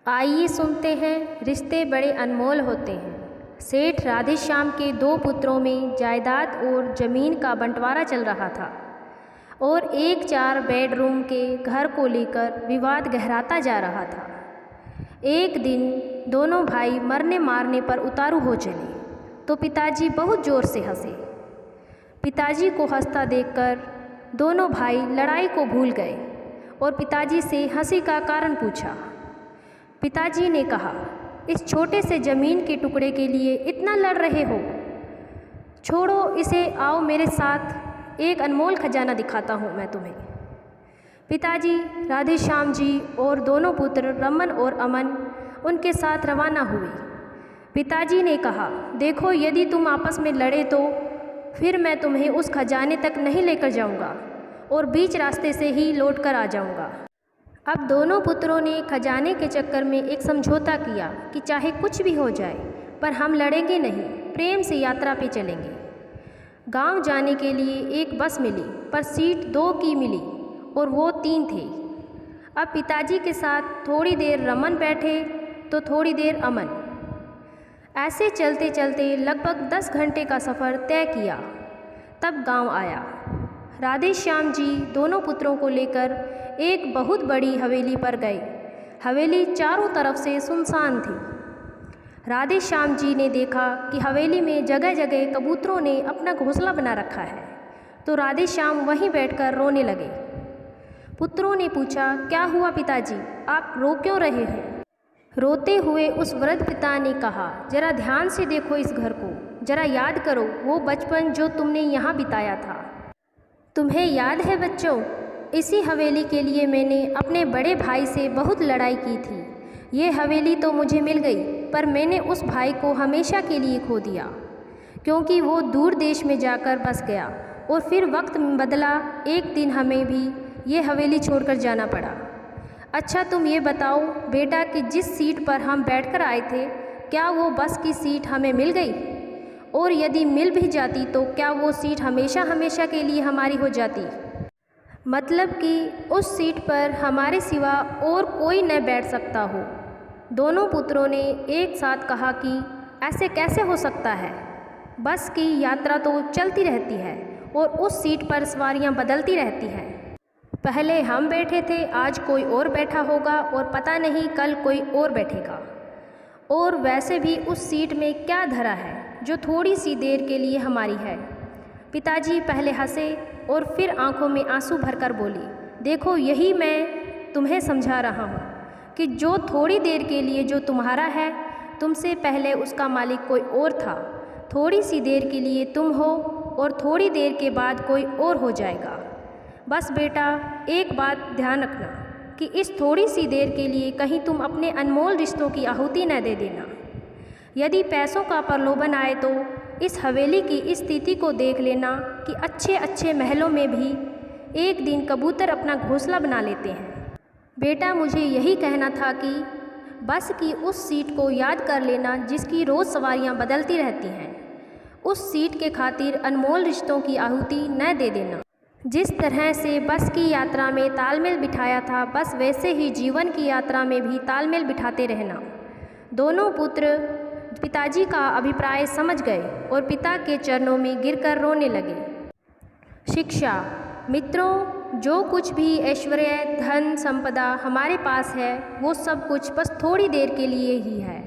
आइए सुनते हैं, रिश्ते बड़े अनमोल होते हैं। सेठ राधेश्याम के दो पुत्रों में जायदाद और ज़मीन का बंटवारा चल रहा था और एक 4 बेडरूम के घर को लेकर विवाद गहराता जा रहा था। एक दिन दोनों भाई मरने मारने पर उतारू हो चले तो पिताजी बहुत ज़ोर से हंसे। पिताजी को हंसता देखकर दोनों भाई लड़ाई को भूल गए और पिताजी से हंसी का कारण पूछा। पिताजी ने कहा, इस छोटे से ज़मीन के टुकड़े के लिए इतना लड़ रहे हो? छोड़ो इसे, आओ मेरे साथ, एक अनमोल खजाना दिखाता हूँ मैं तुम्हें। पिताजी राधेश्याम जी और दोनों पुत्र रमन और अमन उनके साथ रवाना हुए। पिताजी ने कहा, देखो यदि तुम आपस में लड़े तो फिर मैं तुम्हें उस खजाने तक नहीं लेकर जाऊँगा और बीच रास्ते से ही लौट कर आ जाऊँगा। अब दोनों पुत्रों ने खजाने के चक्कर में एक समझौता किया कि चाहे कुछ भी हो जाए पर हम लड़ेंगे नहीं, प्रेम से यात्रा पे चलेंगे। गांव जाने के लिए एक बस मिली पर सीट 2 की मिली और वो 3 थे। अब पिताजी के साथ थोड़ी देर रमन बैठे तो थोड़ी देर अमन। ऐसे चलते चलते लगभग 10 घंटे का सफ़र तय किया। तब गांव आया। राधेश्याम जी दोनों पुत्रों को लेकर एक बहुत बड़ी हवेली पर गए। हवेली चारों तरफ से सुनसान थी। राधेश्याम जी ने देखा कि हवेली में जगह जगह कबूतरों ने अपना घोंसला बना रखा है, तो राधेश्याम वहीं बैठकर रोने लगे। पुत्रों ने पूछा, क्या हुआ पिताजी, आप रो क्यों रहे हैं? रोते हुए उस वृद्ध पिता ने कहा, जरा ध्यान से देखो इस घर को, जरा याद करो वो बचपन जो तुमने यहाँ बिताया था। तुम्हें याद है बच्चों, इसी हवेली के लिए मैंने अपने बड़े भाई से बहुत लड़ाई की थी। ये हवेली तो मुझे मिल गई पर मैंने उस भाई को हमेशा के लिए खो दिया, क्योंकि वो दूर देश में जाकर बस गया और फिर वक्त बदला, एक दिन हमें भी ये हवेली छोड़कर जाना पड़ा। अच्छा तुम ये बताओ बेटा कि जिस सीट पर हम बैठकर आए थे, क्या वो बस की सीट हमें मिल गई? और यदि मिल भी जाती तो क्या वो सीट हमेशा हमेशा के लिए हमारी हो जाती? मतलब कि उस सीट पर हमारे सिवा और कोई न बैठ सकता हो। दोनों पुत्रों ने एक साथ कहा कि ऐसे कैसे हो सकता है? बस की यात्रा तो चलती रहती है और उस सीट पर सवारियां बदलती रहती हैं। पहले हम बैठे थे, आज कोई और बैठा होगा और पता नहीं कल कोई और बैठेगा। और वैसे भी उस सीट में क्या धरा है जो थोड़ी सी देर के लिए हमारी है? पिताजी पहले हंसे और फिर आंखों में आंसू भरकर बोली, देखो यही मैं तुम्हें समझा रहा हूँ कि जो थोड़ी देर के लिए जो तुम्हारा है, तुमसे पहले उसका मालिक कोई और था। थोड़ी सी देर के लिए तुम हो और थोड़ी देर के बाद कोई और हो जाएगा। बस बेटा एक बात ध्यान रखना कि इस थोड़ी सी देर के लिए कहीं तुम अपने अनमोल रिश्तों की आहुति न दे देना। यदि पैसों का प्रलोभन आए तो इस हवेली की इस स्थिति को देख लेना कि अच्छे अच्छे महलों में भी एक दिन कबूतर अपना घोंसला बना लेते हैं। बेटा मुझे यही कहना था कि बस की उस सीट को याद कर लेना जिसकी रोज़ सवारियां बदलती रहती हैं। उस सीट के खातिर अनमोल रिश्तों की आहुति न दे देना। जिस तरह से बस की यात्रा में तालमेल बिठाया था, बस वैसे ही जीवन की यात्रा में भी तालमेल बिठाते रहना। दोनों पुत्र पिताजी का अभिप्राय समझ गए और पिता के चरणों में गिरकर रोने लगे। शिक्षा। मित्रों, जो कुछ भी ऐश्वर्य, धन, संपदा हमारे पास है, वो सब कुछ बस थोड़ी देर के लिए ही है।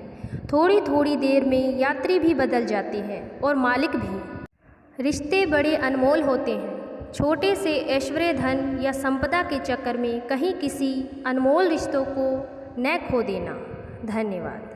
थोड़ी थोड़ी देर में यात्री भी बदल जाते हैं और मालिक भी। रिश्ते बड़े अनमोल होते हैं। छोटे से ऐश्वर्य, धन या संपदा के चक्कर में कहीं किसी अनमोल रिश्तों को न खो देना। धन्यवाद।